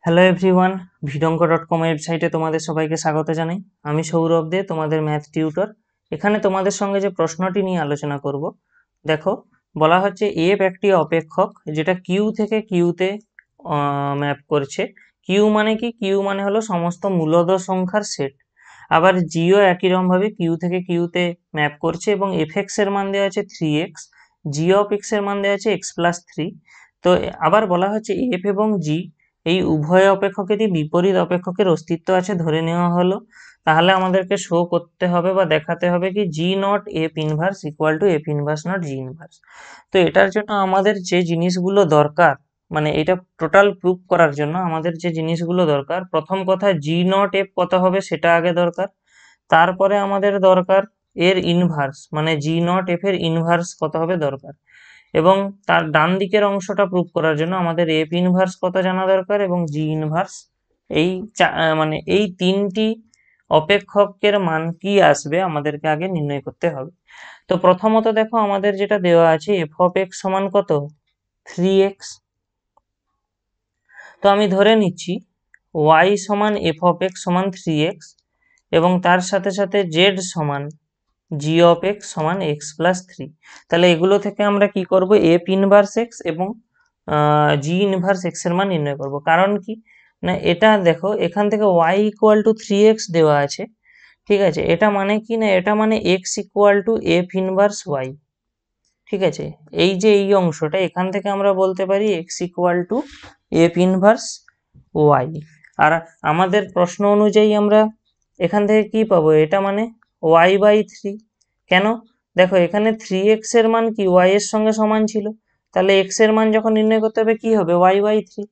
Hello everyone, ভিডঙ্ক.com ওয়েবসাইটে তোমাদের সবাইকে স্বাগত জানাই। আমি সৌরভ দে, তোমাদের ম্যাথ টিউটর। এখানে তোমাদের সঙ্গে যে প্রশ্নটি নিয়ে আলোচনা করব, দেখো বলা হচ্ছে এফ একটি অপেক্ষক যেটা কিউ থেকে কিউতে ম্যাপ করছে। কিউ মানে কি? কিউ মানে হলো সমস্ত মূলদ সংখ্যার সেট। আবার জিও একই রকম ভাবে কিউ থেকে কিউতে ম্যাপ করছে এবং এফ এক্স এর মান দেওয়া আছে 3x, জি অফ এক্স এর মান দেওয়া আছে x+3। তো আবার বলা হচ্ছে এফ এবং জি এই উভয় অপেক্ষকেরই বিপরীত অপেক্ষকের অস্তিত্ব আছে ধরে নেওয়া হলো। তাহলে আমাদেরকে শো করতে হবে বা দেখাতে হবে কি G not F inverse equal to F inverse not G inverse. তো এটার জন্য আমাদের যে জিনিসগুলো দরকার, মানে এটা টোটাল প্রুফ করার জন্য আমাদের যে জিনিসগুলো দরকার, প্রথম কথা জি নট এফ কত হবে সেটা আগে দরকার। তারপরে আমাদের দরকার এর ইনভার্স, মানে জি নট এফ এর ইনভার্স কত হবে দরকার। এবং তার ডান দিকের অংশটা প্রুফ করার জন্য আমাদের এফ ইনভার্স কত জানা দরকার এবং জি ইনভার্স। এই মানে এই তিনটি অপেক্ষকের মান কি আসবে আমাদেরকে আগে নির্ণয় করতে হবে। তো প্রথমত দেখো আমাদের যেটা দেওয়া আছে এফ অফ এক্স সমান কত, 3x। তো আমি ধরে নিচ্ছি y সমান এফ অফ এক্স সমান 3x এবং তার সাথে সাথে z সমান জি অফ এক্স সমান x+3। তাহলে এগুলো থেকে আমরা কি করব, এফ ইনভার্স এক্স এবং জি ইনভার্স এক্স এর মান নির্ণয় করব। কারণ কি না, এটা দেখো এখান থেকে y ইকুয়াল টু 3x দেওয়া আছে, ঠিক আছে। এটা মানে কি না, এটা মানে x equal to F inverse y, ঠিক আছে। এই যে এই অংশটা, এখান থেকে আমরা বলতে পারি x equal to F inverse y। আর আমাদের প্রশ্ন অনুযায়ী আমরা এখান থেকে কি পাবো, এটা মানে y/3। কেন? দেখো এখানে 3x এর মান কি y এর সঙ্গে সমান ছিল, তাহলে x এর মান যখন নির্ণয় করতে হবে কি হবে, y/3।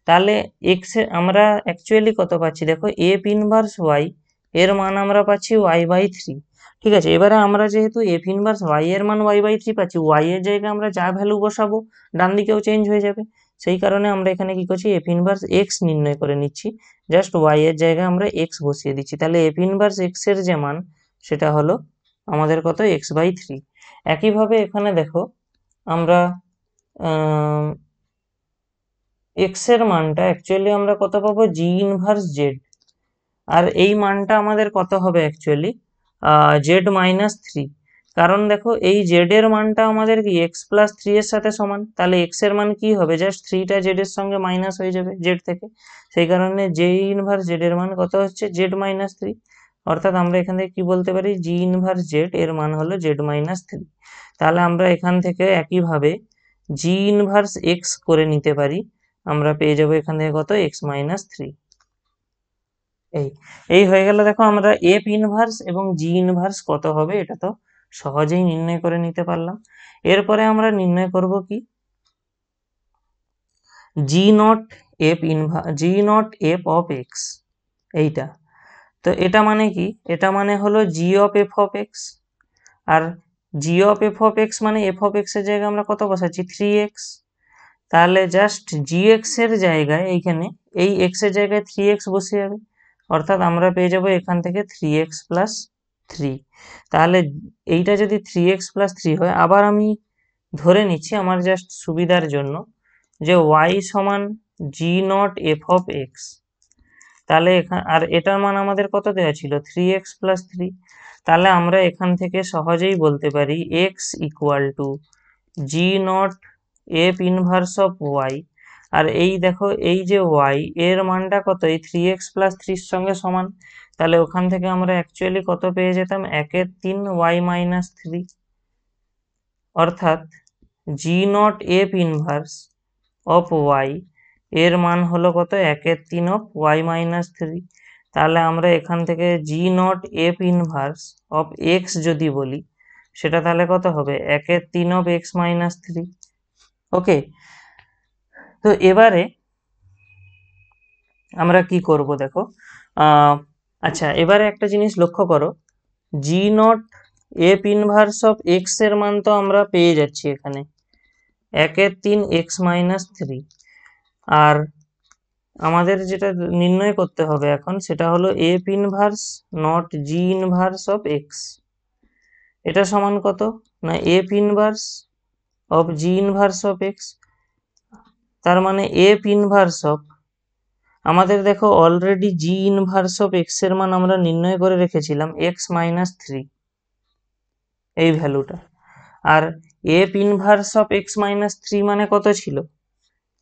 তাহলে x এর আমরা অ্যাকচুয়ালি কত পাচ্ছি, দেখো এফ ইনভার্স y এর মান আমরা পাচ্ছি y/3, ঠিক আছে। এবারে আমরা যেহেতু এফ ইনভার্স y এর মান y/3 পাচ্ছি, y এর জায়গায় আমরা যা ভ্যালু বসাবো ডান দিকেও চেঞ্জ হয়ে যাবে। সেই কারণে আমরা এখানে কি করছি, এফ ইনভার্স এক্স নির্ণয় করে নিচ্ছি। জাস্ট y এর জায়গায় আমরা এক্স বসিয়ে দিচ্ছি। তাহলে এফ ইনভার্স এক্স এর যে মান সেটা হলো আমাদের কত, x/3। একইভাবে এখানে দেখো আমরা এক্স এর মানটা অ্যাকচুয়ালি আমরা কত পাবো, জি ইনভার্স জেড। আর এই মানটা আমাদের কত হবে অ্যাকচুয়ালি, z-3। কারণ দেখো এই জেড এর মানটা আমাদের কি x+3 এর সাথে সমান, তাহলে x এর মান কি হবে, জাস্ট 3টা জেড এর সঙ্গে মাইনাস হয়ে যাবে জেড থেকে। সেই কারণে জে ইনভার্স জেড এর মান কত হচ্ছে, z-3। অর্থাৎ আমরা এখান থেকে কি বলতে পারি, জি ইনভার্স জেড এর মান হলো z-3। তাহলে আমরা এখান থেকে একইভাবে জি ইনভার্স এক্স করে নিতে পারি, আমরা পেয়ে যাবো এখান থেকে কত, x-3। এই এই হয়ে গেল। দেখো আমরা এফ ইনভার্স এবং জি ইনভার্স কত হবে এটা তো সহজেই নির্ণয় করে নিতে পারলাম। এরপরে আমরা নির্ণয় করব কি, G not F of X, এইটা। তো এটা মানে কি, এটা মানে হলো G of F of X. আর G of F of X মানে এফ অফ এক্স এর জায়গায় আমরা কত বসাচ্ছি, 3x। তাহলে জাস্ট জি এক্স এর জায়গায় এইখানে এই এক্স এর জায়গায় 3x বসে যাবে। অর্থাৎ আমরা পেয়ে যাব এখান থেকে 3x+3। তাহলে এইটা যদি 3x+3 হয়, আবার আমি ধরে নিচ্ছি আমার জাস্ট সুবিধার জন্য যে y সমান জি নট এফ অফ এক্স। তাহলে আর এটার মান আমাদের কত দেওয়া ছিল, 3x+3। তাহলে আমরা এখান থেকে সহজেই বলতে পারি x equal to G not F inverse of Y. আর এই দেখো এই যে y এর মানটা কত, এই 3x+3 সঙ্গে সমান। তাহলে ওখান থেকে আমরা অ্যাকচুয়ালি কত পেয়ে যেতাম, 1/3 y-3। অর্থাৎ G not F inverse of Y এর মান হলো কত, 1/3 অফ y-3। তাহলে আমরা এখান থেকে G not F inverse of X যদি বলি, সেটা তাহলে কত হবে, 1/3 অফ x-3। ওকে। তো এবারে আমরা কি করব দেখো, আচ্ছা এবারে একটা জিনিস লক্ষ্য করো, G not F inverse of X এর মান তো আমরা পেয়ে যাচ্ছি এখানে 1/3 x-3। আর আমাদের যেটা নির্ণয় করতে হবে এখন সেটা হলো F inverse not G inverse of x. এটা সমান কত না, F inverse of G inverse of X. তার মানে এফ ইনভার্স অফ, আমাদের দেখো already G inverse of X এর মান আমরা নির্ণয় করে রেখেছিলাম x-3, এই ভ্যালুটা। আর এফ ইনভার্স অফ x-3 মানে কত ছিল?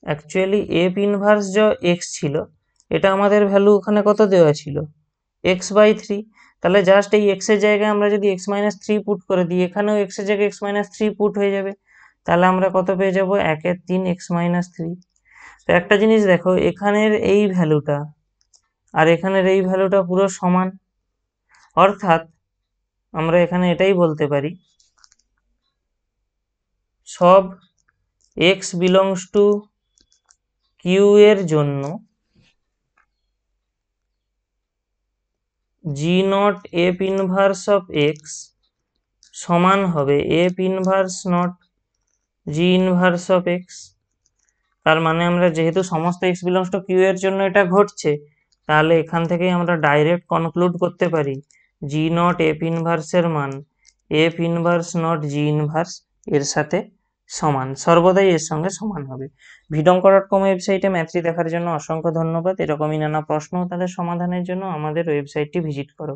অ্যাকচুয়ালি এফ ইনভার্স যে এক্স ছিল, এটা আমাদের ভ্যালু ওখানে কত দেওয়া ছিল? x/3। তাহলে জাস্ট এই এক্স এর জায়গায় আমরা যদি x-3 পুট করে দিই, এখানেও এক্স এর জায়গায় x-3 পুট হয়ে যাবে। তাহলে আমরা কত পেয়ে যাব? 1/3 x-3। তো একটা জিনিস দেখো, এখানের এই ভ্যালুটা আর এখানের এই ভ্যালুটা পুরো সমান। অর্থাৎ আমরা এখানে এটাই বলতে পারি, সব x বিলংস টু কিউ এর জন্য G not F inverse of X সমান হবে F inverse not G inverse of X. তার মানে আমরা যেহেতু সমস্ত এক্স বিলংস টু কিউ এর জন্য এটা ঘটছে, তাহলে এখান থেকেই আমরা ডাইরেক্ট কনক্লুড করতে পারি জি নট এফ ইনভার্সের মান F inverse not G inverse এর সাথে সমান, সর্বদাই এর সঙ্গে সমান হবে। ভিডম.com ওয়েবসাইটে ম্যাথটি দেখার জন্য অসংখ্য ধন্যবাদ। এরকমই নানা প্রশ্ন ও তাদের সমাধানের জন্য আমাদের ওয়েবসাইটটি ভিজিট করো।